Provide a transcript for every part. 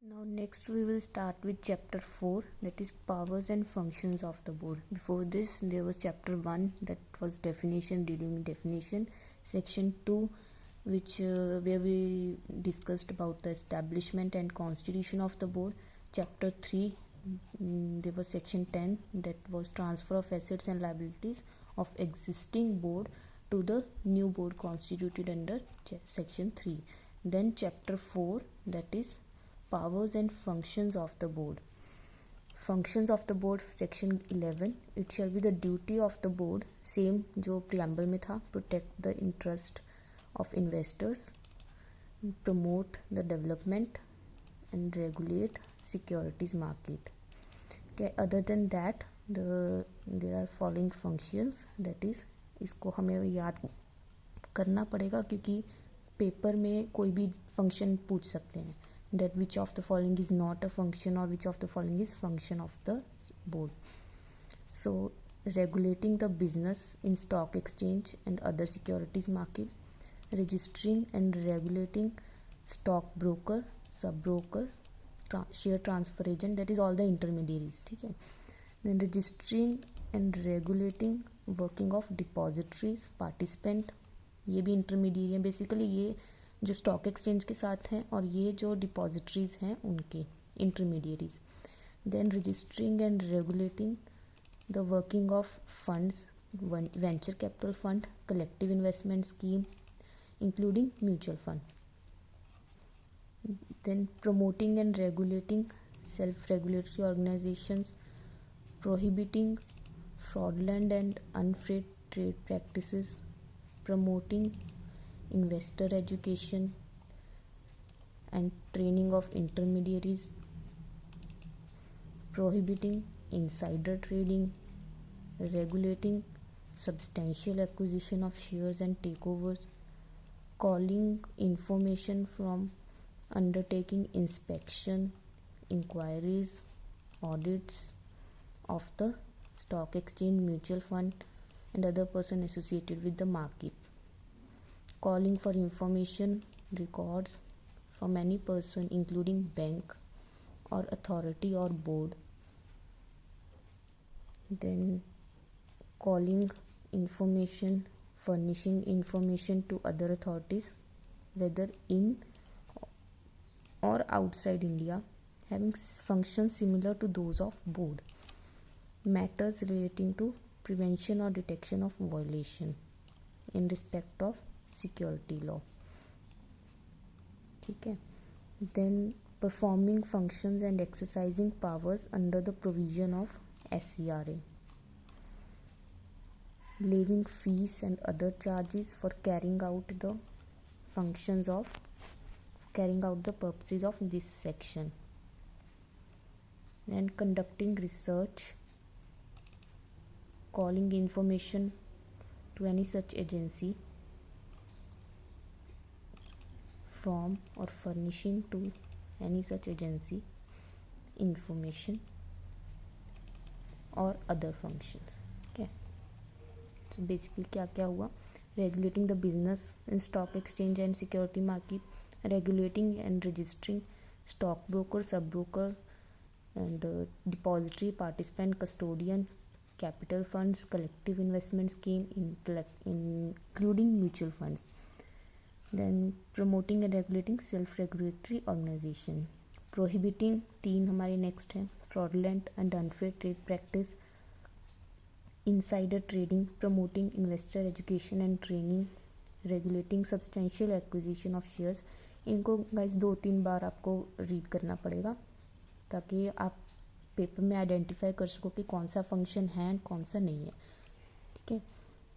Now next we will start with chapter 4, that is powers and functions of the board. Before this there was chapter 1, that was definition, dealing with definition. Section 2, which where we discussed about the establishment and constitution of the board. Chapter 3, there was section 10, that was transfer of assets and liabilities of existing board to the new board constituted under section 3. Then chapter 4, that is powers and functions of the board. Functions of the board, section 11, it shall be the duty of the board, same जो preamble में था, protect the interest of investors, promote the development and regulate securities market. Okay, other than that there are following functions, that is इसको हमें याद करना पड़ेगा क्योंकि paper में कोई भी फंक्शन पूछ सकते हैं, that which of the following is not a function or which of the following is function of the board. So regulating the business in stock exchange and other securities market, registering and regulating stock broker, sub broker, share transfer agent, that is all the intermediaries. ठीक है. Then registering and regulating working of depositories, participant, ये भी intermediate हैं. Basically ये जो stock exchange के साथ हैं और ये जो डिपॉजिटरीज हैं उनके intermediaries. Then registering and regulating the working of funds, venture capital fund, collective investment scheme including mutual fund. Then promoting and regulating self regulatory organisations, prohibiting fraudulent and unfair trade practices, promoting investor education and training of intermediaries, prohibiting insider trading, regulating substantial acquisition of shares and takeovers, calling information from undertaking inspection, inquiries, audits of the stock exchange, mutual fund and other person associated with the market, calling for information records from any person including bank or authority or board. Then calling information, furnishing information to other authorities whether in or outside India, having functions similar to those of board. Matters relating to prevention or detection of violation in respect of security law. ठीक है. Then performing functions and exercising powers under the provision of SCRA, levying fees and other charges for carrying out the functions of carrying out the purposes of this section. Then conducting research, calling information to any such agency from or furnishing to any such agency information or other functions. Okay, so basically क्या क्या हुआ? Regulating the business in stock exchange and security market, regulating and registering stock broker, sub broker and depository, participant, custodian, capital funds, collective investment scheme including mutual funds. Then promoting and regulating self regulatory organization, prohibiting, 3 हमारे next है, fraudulent and unfair trade practice, insider trading, promoting investor education and training, regulating substantial acquisition of shares. इनको guys 2-3 बार आपको read करना पड़ेगा ताकि आप paper में identify कर सको कि कौन सा फंक्शन है और कौन सा नहीं है. ठीक है.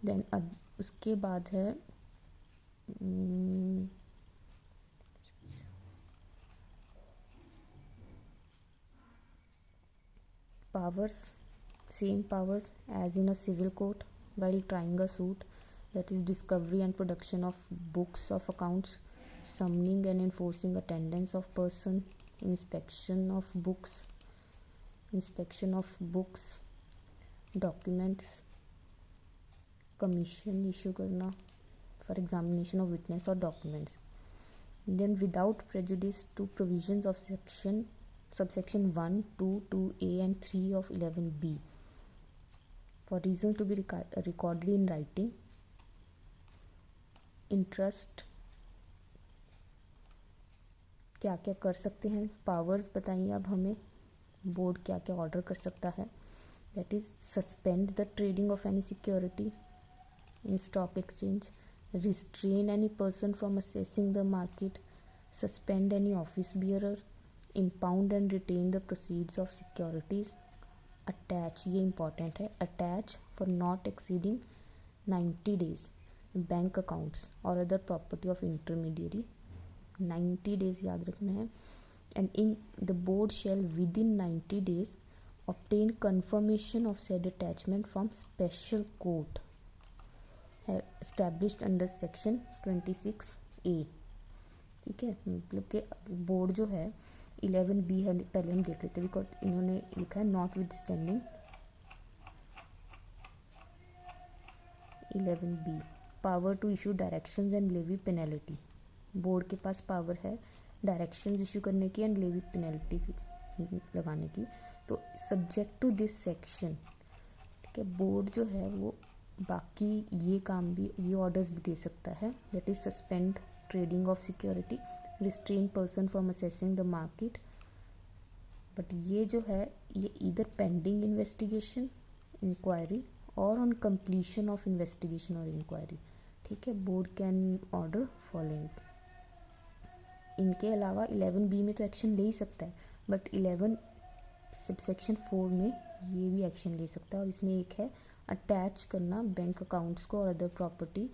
देन उसके बाद है powers, same powers as in a civil court while trying a suit, that is discovery and production of books of accounts, summoning and enforcing attendance of person, inspection of books, documents, commission issue करना for examination of witness or documents. Then without prejudice to provisions of subsection 1, 2, 2A and 3 of 11B, for reason to be recorded in writing, interest क्या क्या कर सकते हैं, powers बताइए अब हमें, board क्या क्या ऑर्डर कर सकता है. That is suspend the trading of any security in stock exchange, restrain any person from assessing the market, suspend any office bearer, impound and retain the proceeds of securities, attach, ये important है, attach for not exceeding 90 days bank accounts or other property of intermediary, 90 days याद रखना है. And in the board shall within 90 days obtain confirmation of said attachment from special court established under section 26A. ठीक है, मतलब कि board जो है 11B है, पहले हम देख लेते हैं, बिकॉज इन्होंने लिखा है not with standing 11B power to issue directions and levy penalty. Board के पास पावर है डायरेक्शंस इशू करने की एंड लेवी पेनल्टी लगाने की. तो सब्जेक्ट टू दिस सेक्शन, ठीक है, बोर्ड जो है वो बाकी ये काम भी, ये ऑर्डर्स भी दे सकता है. That is suspend trading of security, restrain person from assessing the market. But ये जो है ये इधर पेंडिंग इन्वेस्टिगेशन इंक्वायरी और ऑन कंप्लीशन ऑफ इन्वेस्टिगेशन और इंक्वायरी. ठीक है, बोर्ड कैन ऑर्डर फॉलोइंग. इनके अलावा 11B में तो एक्शन ले ही सकता है, बट 11 सबसेक्शन 4 में ये भी एक्शन ले सकता है. और इसमें एक है अटैच करना बैंक अकाउंट्स को और अदर प्रॉपर्टी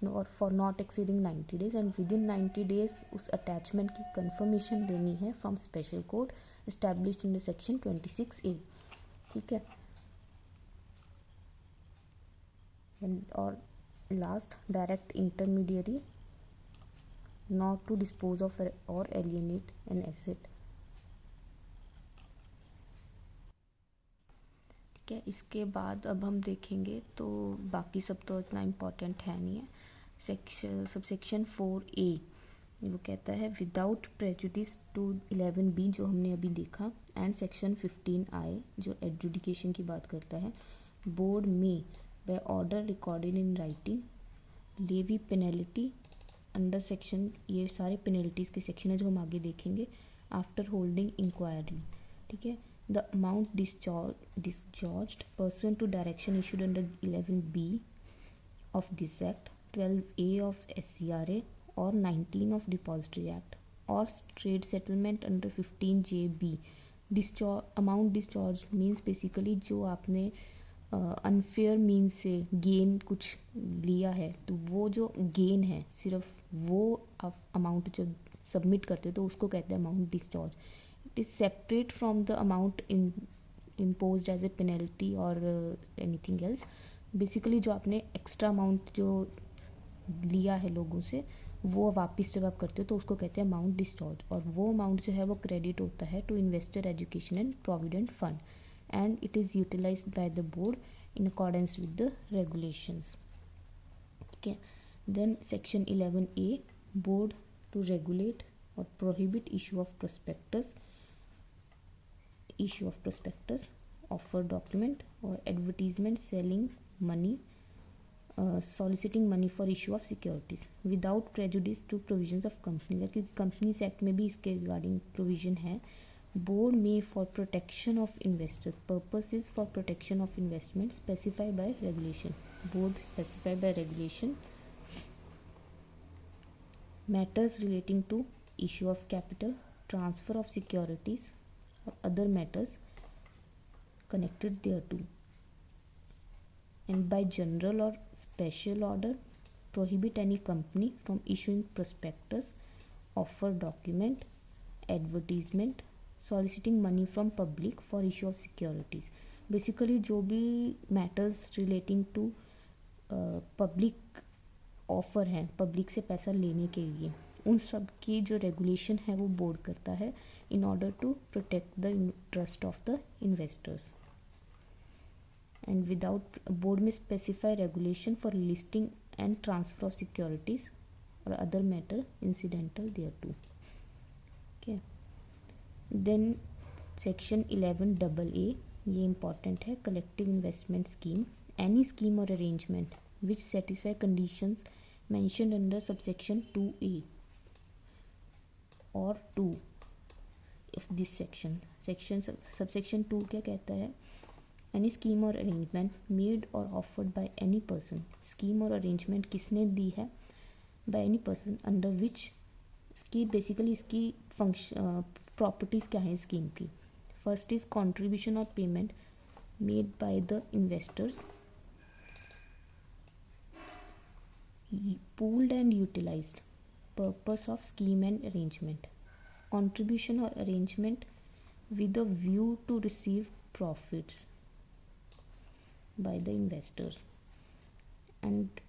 और for not exceeding 90 days and within 90 days उस अटैचमेंट की कंफर्मेशन लेनी है from special court established in the section 26A. ठीक है, और last direct intermediary not to dispose of और एलियनेट एन एसेट. ठीक है, इसके बाद अब हम देखेंगे तो बाकी सब तो इतना इम्पोर्टेंट है नहीं है. सबसेक्शन 4A वो कहता है विदाउट प्रेजुडिस टू 11B जो हमने अभी देखा, एंड सेक्शन 15I जो एडजुडिकेशन की बात करता है. बोर्ड में by order recorded in writing levy penalty under section, ये सारे पेनल्टीज के सेक्शन है जो हम आगे देखेंगे. आफ्टर होल्डिंग इंक्वायरी, ठीक है, the amount discharged pursuant to direction issued under 11B of this act, 12A of SCRA or 19 of Depository Act or trade settlement under 15JB. Amount discharged means basically जो आपने unfair mean से gain कुछ लिया है, तो वो जो gain है सिर्फ वो आप अमाउंट जो सबमिट करते हो तो उसको कहते हैं amount discharge. It is separate from the amount imposed as a penalty or anything else. Basically जो आपने एक्स्ट्रा अमाउंट जो लिया है लोगों से वो वापस जब आप करते हो तो उसको कहते हैं अमाउंट डिस्चार्ज. और वो अमाउंट जो है वो क्रेडिट होता है to investor education and provident fund and it is utilised by the board in accordance with the regulations. ठीक है, then section 11A board to regulate और prohibit issue of prospectus, offer document or advertisement selling money, soliciting money for issue of securities without prejudice to provisions of company. क्योंकि companies act में भी इसके regarding provision है. Board में for protection of investors, purposes for protection of investment specify by regulation. Board specify by regulation matters relating to issue of capital, transfer of securities or other matters connected thereto, and by general or special order prohibit any company from issuing prospectus, offer document, advertisement, soliciting money from public for issue of securities. Basically जो भी matters relating to public offer हैं, public से पैसा लेने के लिए, उन सब की जो रेगुलेशन है वो बोर्ड करता है in order to protect the interest of the investors. And without board में specify regulation for listing and transfer of securities or other matter incidental thereto. Okay. Then section 11AA, ये important है, collective investment scheme, any scheme or arrangement which satisfy conditions mentioned under subsection 2A or 2 of this section. Subsection 2 क्या कहता है? Any scheme or arrangement made or offered by any person. Scheme और arrangement किसने दी है? By any person under which, इसकी basically इसकी function properties क्या है स्कीम की? फर्स्ट इज कंट्रीब्यूशन और payment made by the investors, pooled and utilised, purpose of scheme and arrangement, contribution और arrangement with a view to receive profits by the investors and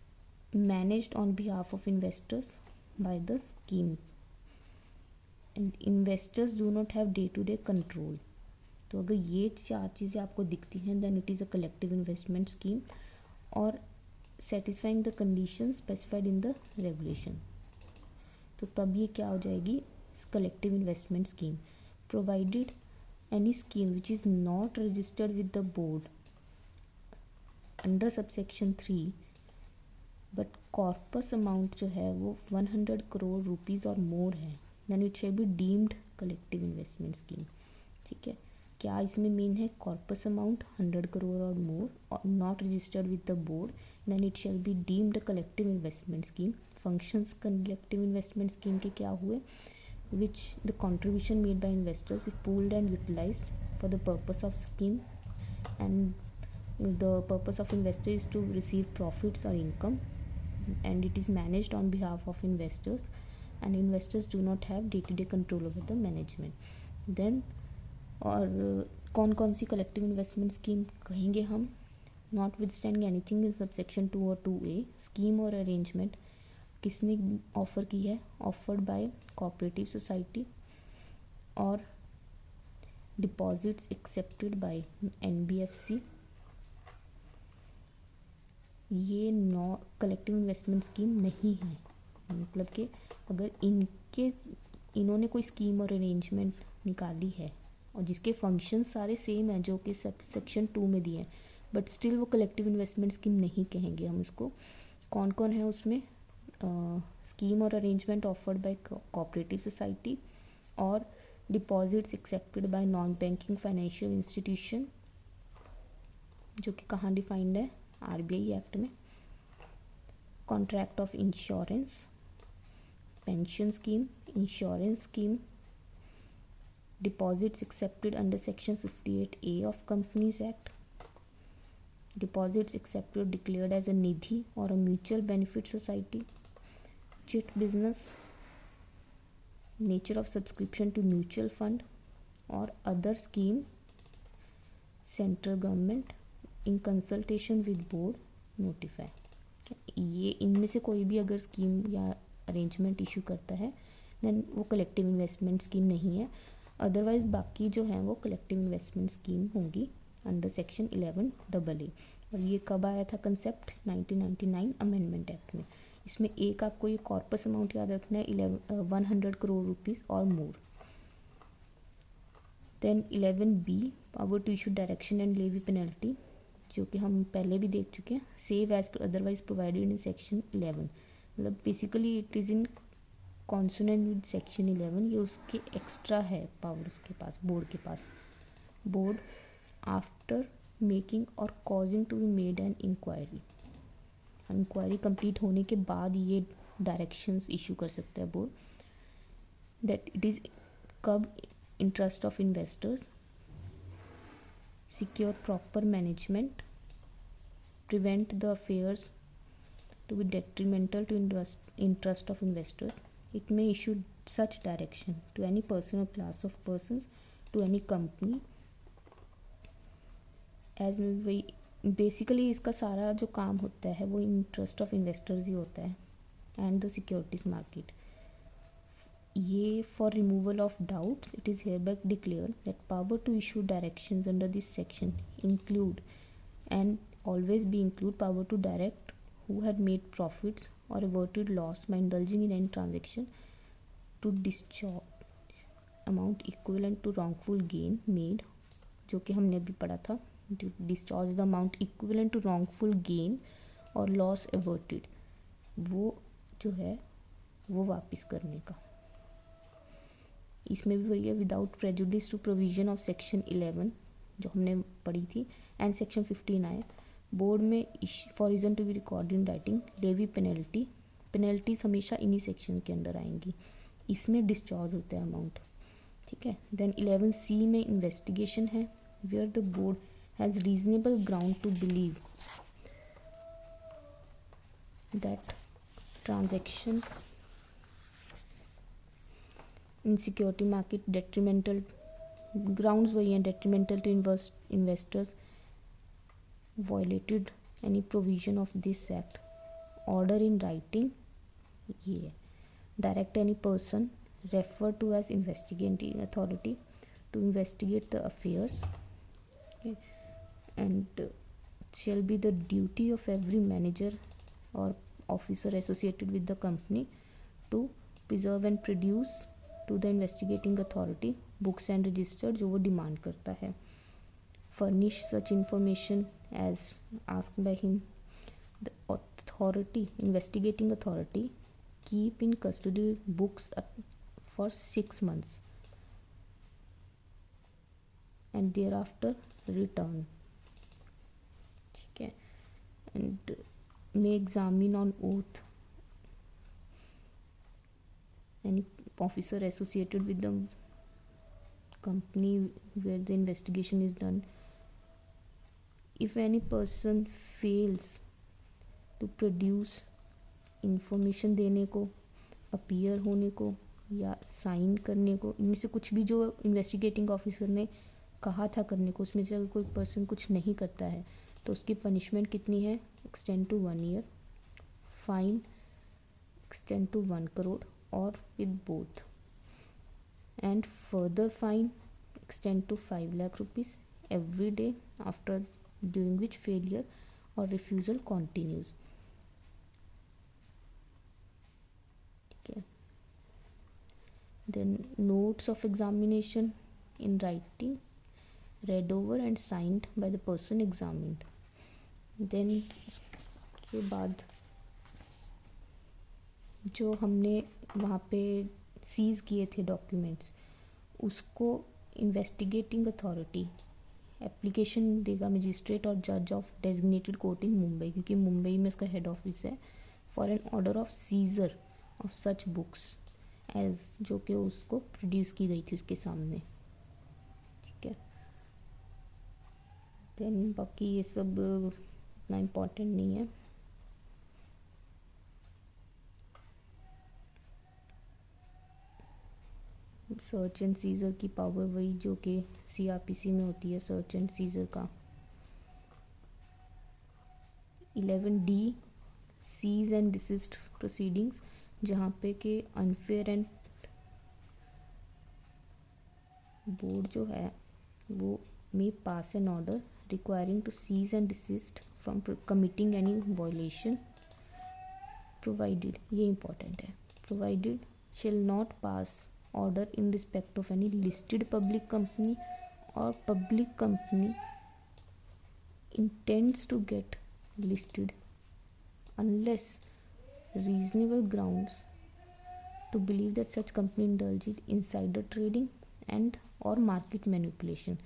managed on behalf of investors by the scheme, and investors do not have day to day control. तो अगर ये चार चीज़ें आपको दिखती हैं then it is a collective investment scheme और satisfying the conditions specified in the regulation, तो तब ये क्या हो जाएगी? collective investment scheme. Provided any scheme which is not registered with the board under subsection 3 but corpus amount जो है वो 100 crore rupees और more है, then it shall be deemed collective investment scheme. ठीक है, क्या इसमें मेन है? corpus amount 100 crore और more और not registered with the board, then it shall be deemed a collective investment scheme. Functions collective investment scheme के क्या हुए? Which the contribution made by investors is pooled and utilized for the purpose of scheme, and the purpose of investor is to receive profits or income, and it is managed on behalf of investors, and investors do not have day-to-day control over the management. Then और कौन कौन सी collective investment scheme कहेंगे हम? Not withstanding anything in subsection 2 और 2A, scheme और arrangement किसने offer की है? ऑफर्ड बाय कोऑपरेटिव सोसाइटी और डिपॉजिट्स एक्सेप्टेड बाय NBFC. ये कलेक्टिव इन्वेस्टमेंट स्कीम नहीं है, मतलब कि अगर इन्होंने कोई स्कीम और अरेंजमेंट निकाली है और जिसके फंक्शन सारे सेम हैं जो कि सेक्शन 2 में दिए हैं, बट स्टिल वो कलेक्टिव इन्वेस्टमेंट स्कीम नहीं कहेंगे हम इसको. कौन कौन है उसमें? स्कीम और arrangement offered by cooperative society और deposits accepted by non banking financial institution, जो कि कहाँ डिफाइंड है? RBI एक्ट में. Contract of insurance, pension scheme, insurance scheme, deposits accepted under section 58A of Companies Act, deposits accepted declared as a nidhi or a mutual benefit society, chit business, nature of subscription to mutual fund or other scheme, central government in consultation with board notify. ये इनमें से कोई भी अगर scheme या arrangement issue करता है then वो कलेक्टिव इन्वेस्टमेंट स्कीम नहीं है. अदरवाइज बाकी जो हैं वो कलेक्टिव इन्वेस्टमेंट स्कीम होंगी अंडर सेक्शन 11AA. और ये कब आया था कंसेप्ट? 1999 अमेंडमेंट एक्ट में. इसमें एक आपको ये कॉर्पस अमाउंट याद रखना है 100 करोड़ रुपीज़ और more. Then 11B, power to issue direction and levy penalty, जो कि हम पहले भी देख चुके हैं. Save as otherwise provided in section 11, मतलब basically it is in consonant with section 11. ये उसके एक्स्ट्रा है पावर उसके पास, बोर्ड के पास. बोर्ड आफ्टर मेकिंग और causing to be made an inquiry complete होने के बाद ये डायरेक्शंस इशू कर सकता है बोर्ड. दैट इट इज़ कब? Interest of investors, secure proper management, prevent the affairs to be detrimental to interest of investors. It may issue such direction to any person or class of persons, to any company, as basically इसका सारा जो काम होता है वो interest of investors ही होता है and the securities market. ये for removal of doubts it is hereby declared that power to issue directions under this section include and always be include power to direct who had made profits or averted loss by indulging in any transaction to discharge amount equivalent to wrongful gain made, जो कि हमने अभी पढ़ा था, to discharge the amount equivalent to wrongful gain और loss averted, वो जो है वो वापस करने का। इसमें भी वही है, without prejudice to provision of section 11 जो हमने पढ़ी थी एंड सेक्शन 15 आए। बोर्ड में for reason to be record in writing levy penalty, penalties हमेशा इन्हीं सेक्शन के अंडर आएंगी, इसमें डिस्चार्ज होता है अमाउंट, ठीक है। देन 11C में इन्वेस्टिगेशन है, where the board has reasonable ground to believe that transaction in security market detrimental, grounds वही हैं, detrimental to investors, violated any provision of this act, order in writing, ये है, direct any person refer to as investigating authority to investigate the affairs, and shall be the duty of every manager or officer associated with the company to preserve and produce to the investigating authority books and register जो वो demand करता है, furnish such information as asked by him, the authority investigating authority keep in custody books for 6 months and thereafter return, ठीक है, and may examine on oath any officer associated with the company where the investigation is done. If any person fails to produce information देने को, appear होने को या sign करने को, इनमें से कुछ भी जो इन्वेस्टिगेटिंग ऑफिसर ने कहा था करने को, उसमें से अगर कोई पर्सन कुछ नहीं करता है तो उसकी पनिशमेंट कितनी है, extend to 1 year, fine extend to 1 crore और with both, and further fine extend to 5 lakh rupees every day after during which failure or refusal continues, okay. Then notes of examination in writing read over and signed by the person examined. Then उसके बाद जो हमने वहाँ पे seize किए थे documents, उसको investigating authority application देगा मजिस्ट्रेट और जज of designated court in Mumbai, क्योंकि मुंबई में इसका हेड ऑफिस है, for an order of seizure of such books as, जो कि उसको प्रोड्यूस की गई थी उसके सामने, ठीक है। देन बाकी ये सब इतना इम्पोर्टेंट नहीं है। सर्च एंड सीजर की पावर वही जो कि CRPC में होती है, सर्च एंड सीजर का। 11D cease and desist proceedings, जहाँ पे के अनफेयर एंड बोर्ड जो है वो may pass an order requiring to cease and desist from committing any violation, provided, ये इंपॉर्टेंट है, provided shall not pass order in respect of any listed public company or public company intends to get listed unless reasonable grounds to believe that such company indulges in insider trading and or market manipulation.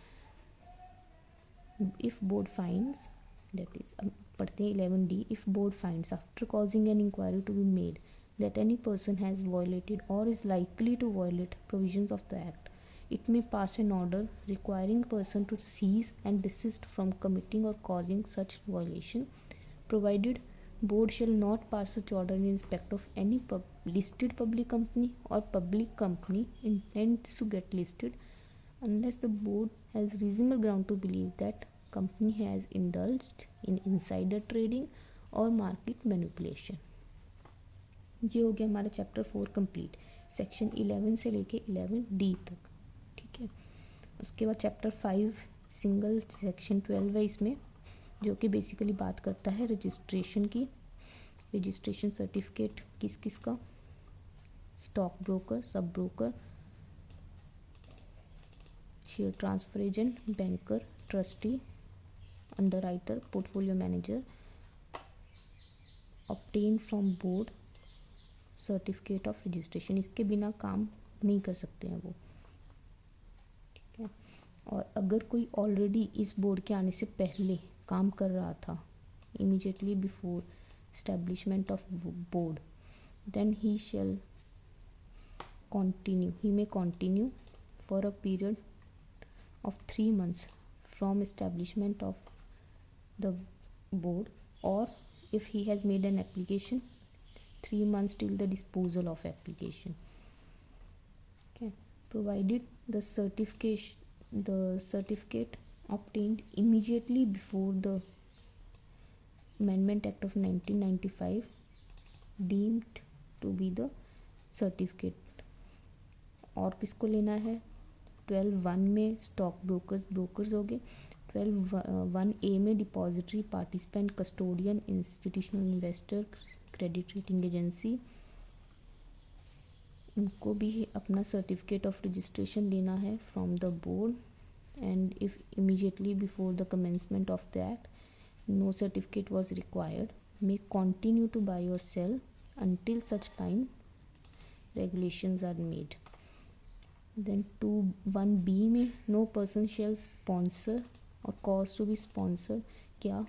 If board finds, that is पढ़ते हैं 11D, if board finds after causing an inquiry to be made that any person has violated or is likely to violate provisions of the act, it may pass an order requiring person to cease and desist from committing or causing such violation, provided board shall not pass such order in respect of any listed public company or public company intends to get listed unless the board has reasonable ground to believe that company has indulged in insider trading or market manipulation. ये हो गया हमारा chapter 4 complete, section 11 से लेके 11D तक, ठीक है। उसके बाद चैप्टर 5 सिंगल सेक्शन 12 है इसमें, जो कि बेसिकली बात करता है रजिस्ट्रेशन की रजिस्ट्रेशन सर्टिफिकेट किस किस का, stock broker, sub broker, share transfer agent, banker, trustee, underwriter, portfolio manager, obtain from board certificate of registration, इसके बिना काम नहीं कर सकते हैं वो, ठीक है। और अगर कोई ऑलरेडी इस बोर्ड के आने से पहले काम कर रहा था, immediately before establishment of board, then he may continue for a period of 3 months from establishment of the board, or if he has made an application, 3 months till the disposal of application, okay, provided the certificate obtained immediately before the Amendment Act of 1995 deemed to be the certificate। और किसको लेना है, 12(1) में stock brokers हो गए, 12(1)(a) में depository, participant, custodian, institutional investor, credit rating agency, उनको भी अपना सर्टिफिकेट ऑफ रजिस्ट्रेशन लेना है from the board. And if immediately before the commencement of the act no certificate was required, may continue to buy or sell until such time regulations are made। Then 2(1)(b) में no person shall sponsor or cause to be sponsored क्या,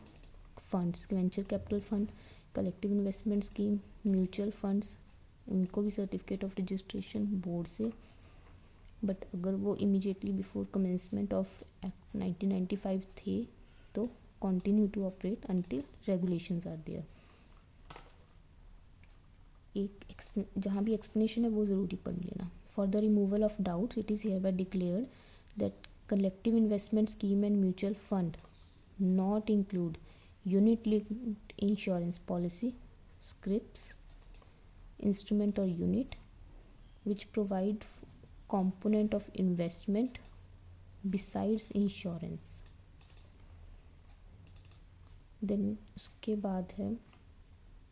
funds, venture capital fund, collective investment scheme, mutual funds, उनको भी certificate of registration board से। But अगर वो immediately before commencement of act 1995 थे तो continue to operate until regulations are there। एक जहाँ भी explanation है वो ज़रूरी पढ़ लेना। For the removal of doubts, it is hereby declared that collective investment scheme and mutual fund not include unit-linked insurance policy, scrips, instrument or unit which provide component of investment besides insurance। Then उसके बाद है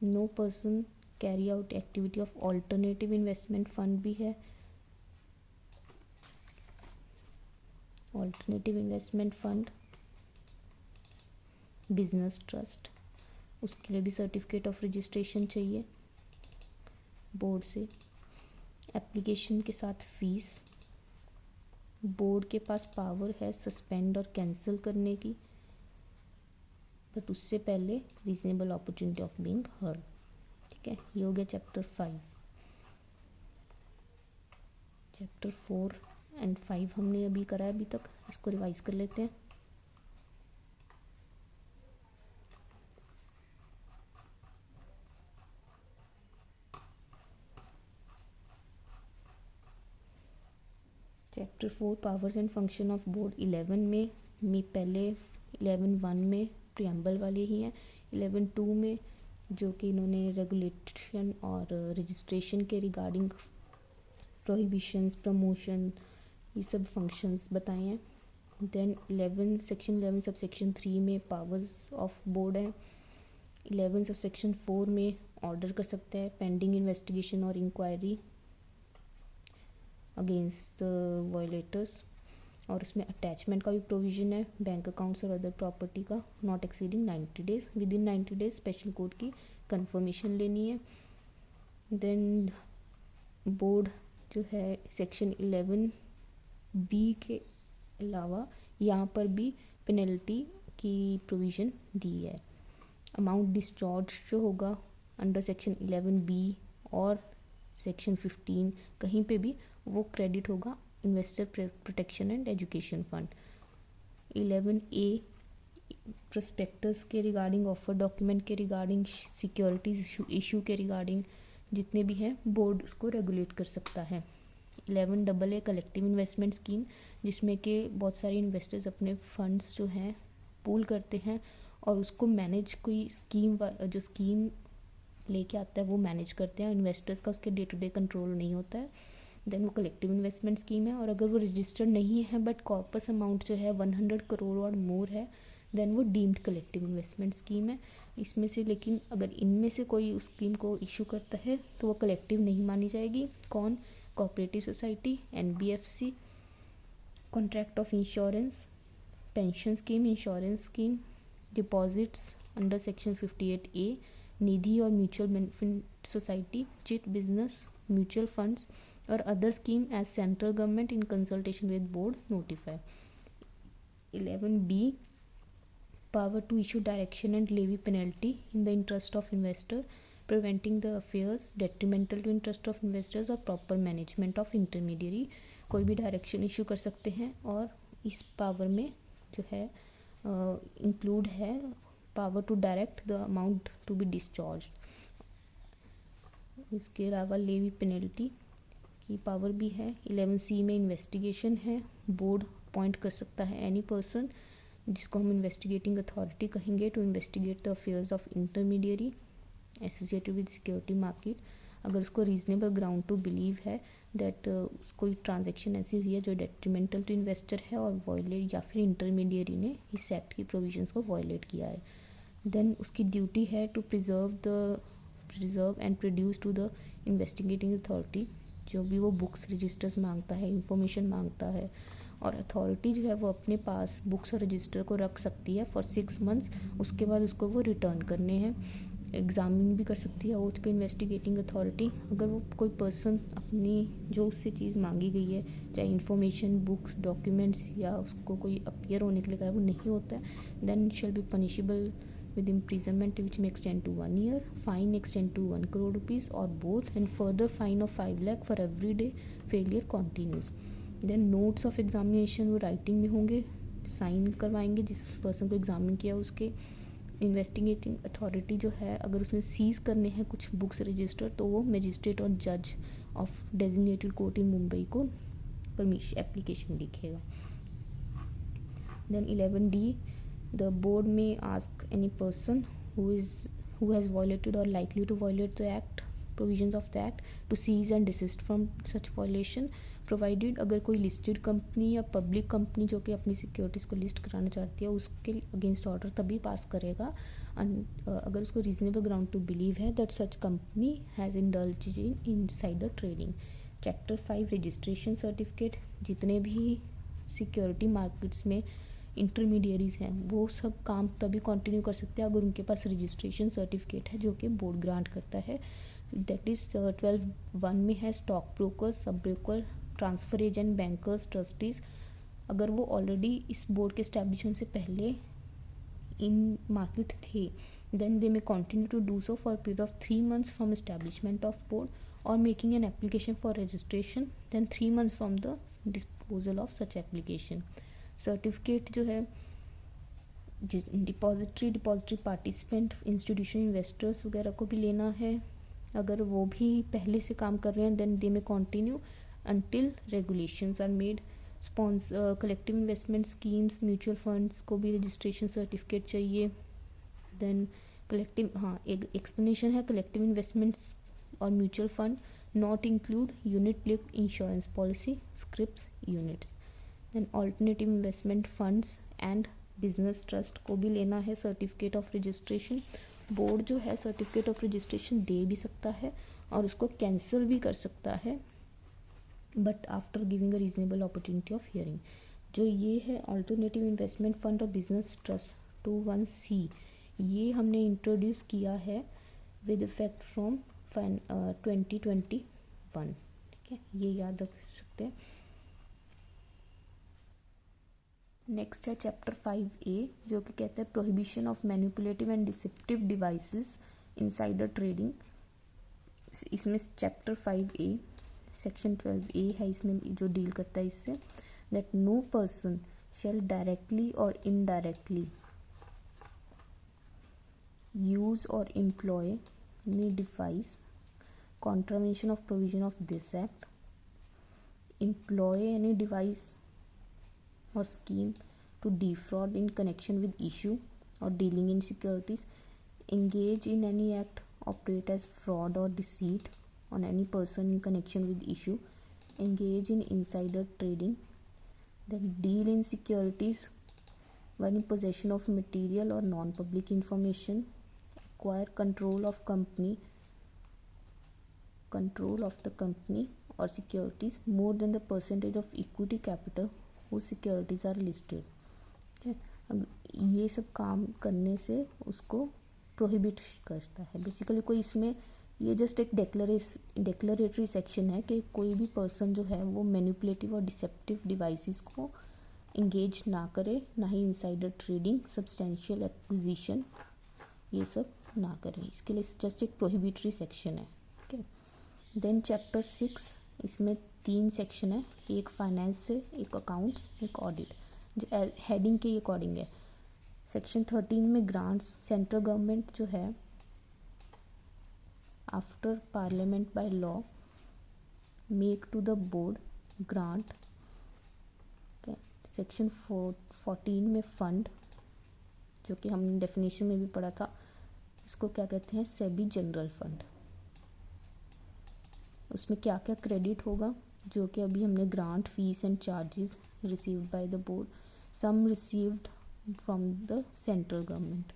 no person carry out activity of alternative investment fund भी है, alternative investment fund, business trust, उसके लिए भी certificate of registration चाहिए board से। एप्लीकेशन के साथ फीस, बोर्ड के पास पावर है सस्पेंड और कैंसिल करने की, बट उससे पहले reasonable opportunity of being heard, ठीक है। ये हो गया चैप्टर 5। चैप्टर 4 एंड 5 हमने अभी करा है अभी तक, इसको रिवाइज कर लेते हैं। Chapter 4 powers and function of board 11 में पहले 11(1) में प्रियम्बल वाले ही हैं, 11(2) में जो कि इन्होंने रेगुलेशन और रजिस्ट्रेशन के रिगार्डिंग प्रोहिबिशंस, प्रमोशन, ये सब फंक्शंस बताए हैं। देन 11 सेक्शन 11 सब सेक्शन 3 में पावर्स ऑफ बोर्ड है। 11 सब सेक्शन 4 में ऑर्डर कर सकता है पेंडिंग इन्वेस्टिगेशन और इंक्वायरी अगेंस्ट वायलेटर्स, और उसमें अटैचमेंट का भी प्रोविज़न है, बैंक अकाउंट्स और अदर प्रॉपर्टी का, not exceeding 90 days, with in 90 days special court की कंफर्मेशन लेनी है। देन बोर्ड जो है सेक्शन 11(b) के अलावा यहाँ पर भी पेनल्टी की प्रोविज़न दी है। अमाउंट डिस्चार्ज जो होगा अंडर सेक्शन 11(b) और सेक्शन 15 कहीं पे भी वो क्रेडिट होगा investor protection and education fund. 11(a) prospectus के रिगार्डिंग, ऑफर डॉक्यूमेंट के रिगार्डिंग, सिक्योरिटीज इशू के रिगार्डिंग जितने भी हैं बोर्ड उसको रेगुलेट कर सकता है। 11(a) कलेक्टिव इन्वेस्टमेंट स्कीम, जिसमें कि बहुत सारे इन्वेस्टर्स अपने फंड्स जो हैं पूल करते हैं और उसको मैनेज कोई स्कीम जो स्कीम लेके आता है वो मैनेज करते हैं, इन्वेस्टर्स का उसके डे टू डे कंट्रोल नहीं होता है। देन वो कलेक्टिव इन्वेस्टमेंट स्कीम है, और अगर वो रजिस्टर्ड नहीं है बट कॉर्पस अमाउंट जो है 100 करोड़ और मोर है, देन वो डीम्ड कलेक्टिव इन्वेस्टमेंट स्कीम है। इसमें से, लेकिन अगर इनमें से कोई उस स्कीम को इशू करता है तो वो कलेक्टिव नहीं मानी जाएगी। कौन? Cooperative society, NBFC, contract of insurance, pension scheme, insurance scheme, deposits under section 58A, nidhi और mutual benefit society, chit business, mutual funds और other scheme as central government in consultation with board notify. 11B, power to issue direction and levy penalty in the interest of investor, preventing the affairs detrimental to interest of investors or proper management of intermediary। कोई भी direction issue कर सकते हैं और इस power में जो है इंक्लूड है power to direct the amount to be discharge. इसके अलावा लेवी पेनल्टी की पावर भी है। 11C में इन्वेस्टिगेशन है। बोर्ड अपॉइंट कर सकता है एनी पर्सन जिसको हम इन्वेस्टिगेटिंग अथॉरिटी कहेंगे to investigate the affairs of intermediary associated with security market, अगर उसको रीजनेबल ग्राउंड टू बिलीव है दैट कोई ट्रांजैक्शन ऐसी हुई है जो डेट्रीमेंटल टू इन्वेस्टर है और वॉयलेट या फिर इंटरमीडियरी ने इस एक्ट की प्रोविजंस को वॉयलेट किया है। देन उसकी ड्यूटी है to preserve and produce to the investigating authority, जो भी वो बुक्स रजिस्टर्स मांगता है, इंफॉर्मेशन मांगता है, और अथॉरिटी जो है वो अपने पास बुक्स और रजिस्टर को रख सकती है फॉर 6 मंथ्स। उसके बाद उसको वो रिटर्न करने हैं। एग्जामिन भी कर सकती है ओथ पे इन्वेस्टिगेटिंग अथॉरिटी। अगर वो कोई पर्सन अपनी जो उससे चीज़ मांगी गई है, चाहे इंफॉर्मेशन, बुक्स, डॉक्यूमेंट्स या उसको कोई अपीयर होने के लिए कहा, वो नहीं होता है, then shall be punishable with imprisonment which may extend to 1 year, fine extend to 1 crore rupees or both, and further fine of 5 lakh for every day failure continues। Then notes of examination वो writing में होंगे, sign करवाएंगे जिस person को examine किया उसके। Investigating authority जो है अगर उसने सीज करने हैं कुछ बुक्स रजिस्टर तो वो मजिस्ट्रेट और जज of designated court in Mumbai को परमिशन एप्लीकेशन लिखेगा। Then 11D, the board may ask any person who has violated or likely to violate the act provisions of the act to cease and desist from such violation, provided अगर कोई listed company या public company जो कि अपनी securities को list कराना चाहती है उसके अगेंस्ट ऑर्डर तभी पास करेगा अगर उसको रीजनेबल ग्राउंड टू बिलीव है that such company has indulged in insider trading. Chapter 5 registration certificate, जितने भी सिक्योरिटी मार्केट्स में इंटरमीडियरीज हैं वो सब काम तभी कंटिन्यू कर सकते हैं अगर उनके पास रजिस्ट्रेशन सर्टिफिकेट है जो कि बोर्ड ग्रांट करता है। दैट इज़ 12(1) में है stock brokers, sub broker, transfer agent, bankers, trustees. अगर वो ऑलरेडी इस बोर्ड के एस्टेब्लिशमेंट से पहले इन मार्केट थे then they may continue to do so for period of 3 months from establishment of board और making an application for registration, then 3 months from the disposal of such application. Certificate जो है depository participant, institution investors वगैरह को भी लेना है। अगर वो भी पहले से काम कर रहे हैं देन दे में continue until regulations are made. Collective investment schemes, mutual funds को भी रजिस्ट्रेशन सर्टिफिकेट चाहिए। देन एक एक्सप्लेनेशन है कलेक्टिव इन्वेस्टमेंट्स और mutual fund not include unit linked insurance policy, scrips, units. Then alternative investment funds and business trust को भी लेना है सर्टिफिकेट ऑफ रजिस्ट्रेशन। बोर्ड जो है सर्टिफिकेट ऑफ रजिस्ट्रेशन दे भी सकता है और उसको कैंसिल भी कर सकता है but after giving a reasonable opportunity of hearing. जो ये है ऑल्टरनेटिव इन्वेस्टमेंट फंड और बिजनेस ट्रस्ट 21C, ये हमने इंट्रोड्यूस किया है विद इफेक्ट फ्रॉम 2021। ठीक है, ये याद रख सकते हैं। नेक्स्ट है चैप्टर 5A जो कि कहता है prohibition of manipulative and deceptive devices insider trading. इसमें चैप्टर 5A सेक्शन 12A है, इसमें जो डील करता है इससे that no person shall directly और इनडायरेक्टली यूज और employ any device contravention of provision of this act, employ any device or scheme to defraud in connection with issue or dealing in securities, engage in any act, operate as fraud or deceit on any person in connection with issue, engage in insider trading, then deal in securities when in possession of material or non-public information, acquire control of the company or securities more than the percentage of equity capital whose securities are listed. ठीक है, ये सब काम करने से उसको prohibit करता है बेसिकली। कोई इसमें ये जस्ट एक डेक्लरेटरी सेक्शन है कि कोई भी पर्सन जो है वो मैनिपुलेटिव और डिसेप्टिव डिवाइसेस को इंगेज ना करे, ना ही इनसाइडर ट्रेडिंग, सब्सटेंशियल एक्विजिशन, ये सब ना करें। इसके लिए जस्ट एक प्रोहिबिटरी सेक्शन है। ठीक है, देन चैप्टर 6, इसमें 3 सेक्शन है, एक फाइनेंस से, एक अकाउंट्स, एक ऑडिट, जो हेडिंग के अकॉर्डिंग है। सेक्शन 13 में ग्रांट्स, सेंट्रल गवर्नमेंट जो है after parliament by law make to the board grant. Section 14 में फंड, जो कि हमने डेफिनेशन में भी पढ़ा था, इसको क्या कहते हैं, सेबी जनरल फंड। उसमें क्या क्या क्रेडिट होगा, जो कि अभी हमने grant, fees and charges received by the board, sum received from the central government,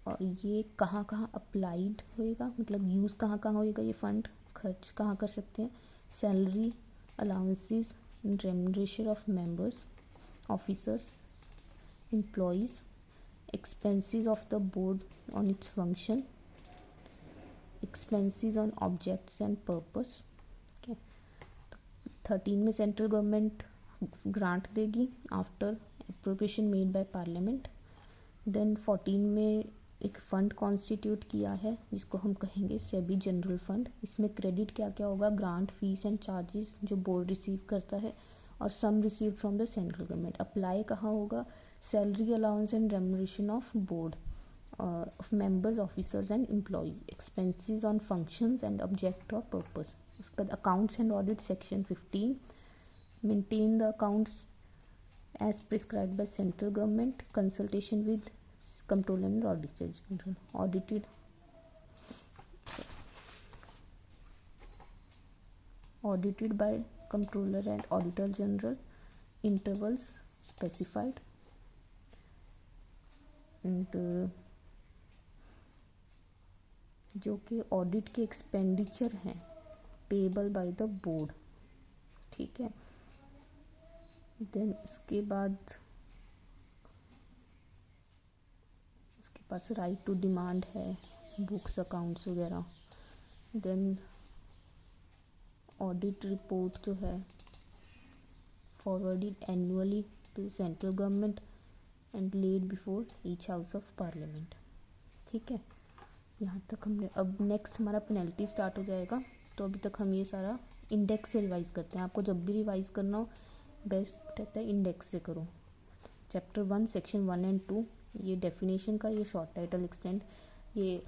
और ये कहाँ कहाँ अप्लाइड होएगा, मतलब यूज़ कहाँ कहाँ होएगा, ये फंड खर्च कहाँ कर सकते हैं, salary, allowances, remuneration of members, officers, employees, expenses of the board on its function, expenses on objects and purpose. Okay. 13 में सेंट्रल गवर्नमेंट ग्रांट देगी after appropriation made by parliament. Then 14 में एक फंड कॉन्स्टिट्यूट किया है जिसको हम कहेंगे SEBI general fund. इसमें क्रेडिट क्या क्या होगा, ग्रांट, फीस एंड चार्जेस जो बोर्ड रिसीव करता है, और sum receive from the central government. Apply कहाँ होगा, salary, allowance and remuneration of board of members, officers and employees, expenses on functions and object और पर्पस। उसके बाद accounts and audit, section 15, maintain the accounts as prescribed by central government, consultation with controller and auditor general, audited by controller and auditor general, intervals specified, and जो कि audit के expenditure हैं payable by the board. ठीक है, then इसके बाद उसके पास राइट टू डिमांड है, बुक्स, अकाउंट्स वगैरह। देन ऑडिट रिपोर्ट जो है forwarded annually to central government and laid before each house of parliament. ठीक है, यहाँ तक हमने, अब नेक्स्ट हमारा पेनल्टी स्टार्ट हो जाएगा। तो अभी तक हम ये सारा इंडेक्स से रिवाइज करते हैं। आपको जब भी रिवाइज करना हो बेस्ट रहता है इंडेक्स से करो। चैप्टर 1 सेक्शन 1 एंड 2, ये डेफिनेशन का, ये शॉर्ट टाइटल एक्सटेंड, ये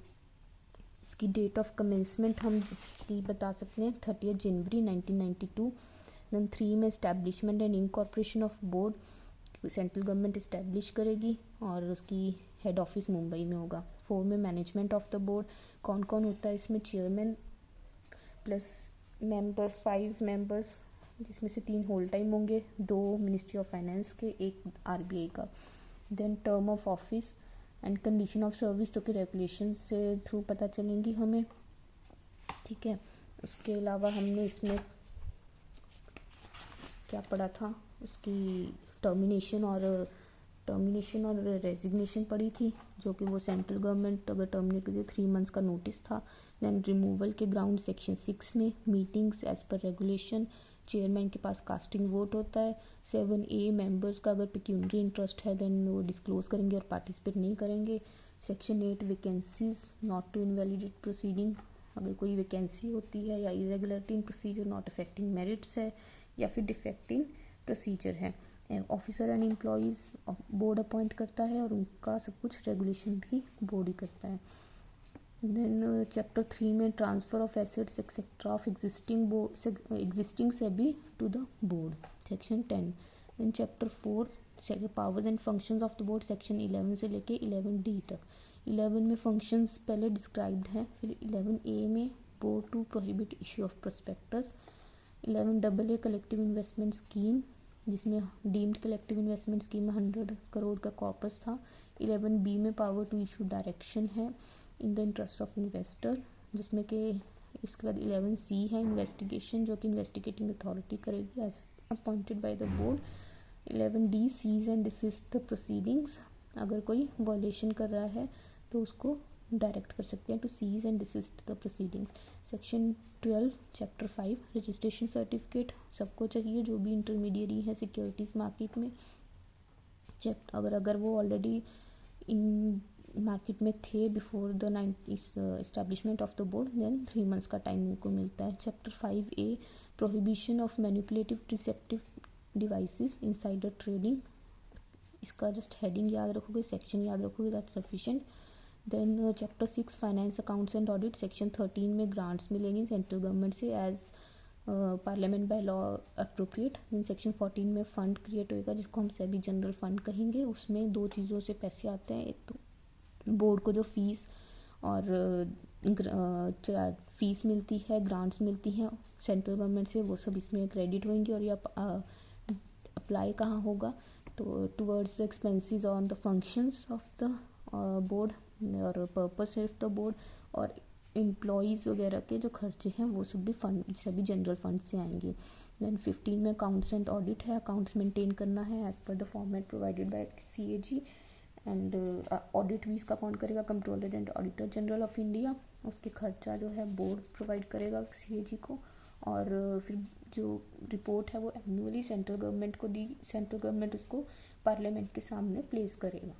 इसकी डेट ऑफ कमेंसमेंट हम इसकी बता सकते हैं 30 जनवरी 1992। देन 3 में establishment and incorporation of board, central government establish करेगी और उसकी हेड ऑफिस मुंबई में होगा। 4 में मैनेजमेंट ऑफ द बोर्ड, कौन कौन होता है इसमें, चेयरमैन प्लस मेंबर, 5 मेंबर्स, जिसमें से 3 होल टाइम होंगे, 2 मिनिस्ट्री ऑफ फाइनेंस के, 1 आरबीआई का। Then term of office and condition of service, जो कि रेगुलेशन से थ्रू पता चलेंगी हमें। ठीक है, उसके अलावा हमने इसमें क्या पढ़ा था, उसकी टर्मिनेशन और रेजिग्नेशन पड़ी थी, जो कि वो सेंट्रल गवर्नमेंट अगर टर्मिनेट करती 3 मंथ्स का नोटिस था। देन रिमूवल के ग्राउंड सेक्शन 6 में, meetings as per regulation, chairman के पास कास्टिंग वोट होता है। 7A मेंबर्स का अगर पिक्यूनरी इंटरेस्ट है देन वो डिस्क्लोज करेंगे और पार्टिसिपेट नहीं करेंगे। Section 8 vacancies not to invalidate proceeding, अगर कोई वैकेंसी होती है या irregularity in procedure not affecting merits है या फिर डिफेक्टिंग प्रोसीजर है। Officer and employees board appoint करता है और उनका सब कुछ रेगुलेशन भी बोर्ड ही करता है। देन चैप्टर 3 में transfer of assets etcetera of existing SEBI to the board, section 10। Then chapter 4 powers and functions of the board, section 11 से लेके 11D तक। 11 में फंक्शंस पहले डिस्क्राइब्ड हैं, फिर 11A में board to prohibit issue of prospectus, 11AA collective investment scheme, जिसमें deemed collective investment scheme में 100 करोड़ का कॉपस था। 11B में पावर टू इशू डायरेक्शन है in the interest of investor, जिसमें कि इसके बाद 11C है इन्वेस्टिगेशन, जो कि इन्वेस्टिगेटिंग अथॉरिटी करेगी as appointed by the board. 11D cease and desist the proceedings, अगर कोई वॉलेशन कर रहा है तो उसको डायरेक्ट कर सकते हैं to cease and desist the proceedings. Section 12 chapter 5 registration certificate सबको चाहिए जो भी इंटरमीडिएरी है सिक्योरिटीज़ मार्केट में। अगर वो ऑलरेडी इन मार्केट में थे before the establishment of the board, then 3 months का टाइम उनको मिलता है। Chapter 5A prohibition of manipulative deceptive devices insider trading, इसका जस्ट हेडिंग याद रखोगे, सेक्शन याद रखोगे, that sufficient. Then chapter 6 finance accounts and audit, section 13 में ग्रांट्स मिलेंगी सेंट्रल गवर्नमेंट से as parliament by law appropriate. In section 14 में fund create होएगा जिसको हम सेबी जनरल फंड कहेंगे। उसमें 2 चीज़ों से पैसे आते हैं, एक तो बोर्ड को जो फीस और फीस मिलती है, ग्रांट्स मिलती हैं सेंट्रल गवर्नमेंट से, वो सब इसमें क्रेडिट होंगे। और ये अप्लाई कहाँ होगा, तो towards the expenses on the functions of the board और पर्पस ऑफ द बोर्ड, और एम्प्लॉयज़ वगैरह के जो खर्चे हैं वो सब भी फंड, सभी जनरल फंड से आएंगे। देन 15 में अकाउंट्स एंड ऑडिट है, अकाउंट्स मेंटेन करना है as per the format provided by CAG। And audit भी इसका कौन करेगा, controller and auditor general of India. उसके खर्चा जो है बोर्ड प्रोवाइड करेगा CAG को। और फिर जो रिपोर्ट है वो एनुअली सेंट्रल गवर्नमेंट को दी, सेंट्रल गवर्नमेंट उसको पार्लियामेंट के सामने प्लेस करेगा।